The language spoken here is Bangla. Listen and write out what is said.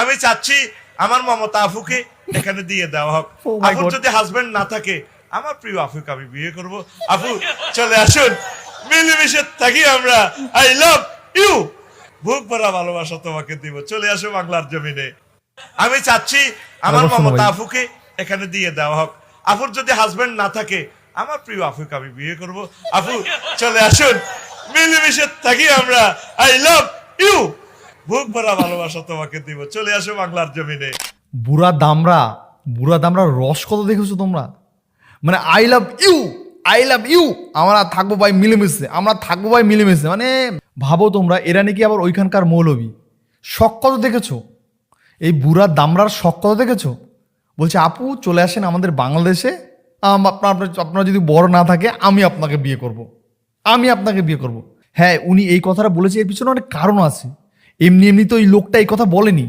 আমি চাচ্ছি আমার মমতা আফুকে এখানে দিয়ে দেওয়া হোক। আফুর যদি হাজবেন্ড না থাকে আমার প্রিয় আফুকে আমি বিয়ে করব। আফু চলে আসুন, মিলেমিশে থাকি আমরা। আই লাভ ইউ, বুক ভরা ভালোবাসা তোমাকে দিব। চলে আসো বাংলার জমিনে। আমি চাচ্ছি আমার মমতা আফুকে এখানে দিয়ে দেওয়া হোক। আফুর যদি হাজবেন্ড না থাকে আমার প্রিয় আফুকে আমি বিয়ে করব। আফু চলে আসুন, মিলেমিশে থাকি আমরা। আই লাভ ইউ, বুক ভরা ভালোবাসা তোমাকে দিব। চলে আসো বাংলার জমিনে। বুড়া দামরা রস কত দেখেছো তোমরা? মানে আই লাভ ইউ আমরা থাকবো ভাই মিলেমিশে, মানে ভাবো তোমরা, এরা নাকি আবার ওইখানকার মৌলবী। শখ কত দেখেছো? এই বুড়া দামরার শখ কত দেখেছো? বলছে আপু চলে আসেন আমাদের বাংলাদেশে, আপনারা যদি বড় না থাকে আমি আপনাকে বিয়ে করব। হ্যাঁ, উনি এই কথাটা বলেছে, এর পিছনে অনেক কারণ আছে। এমনি তো এই লোকটা এই কথা বলেনি।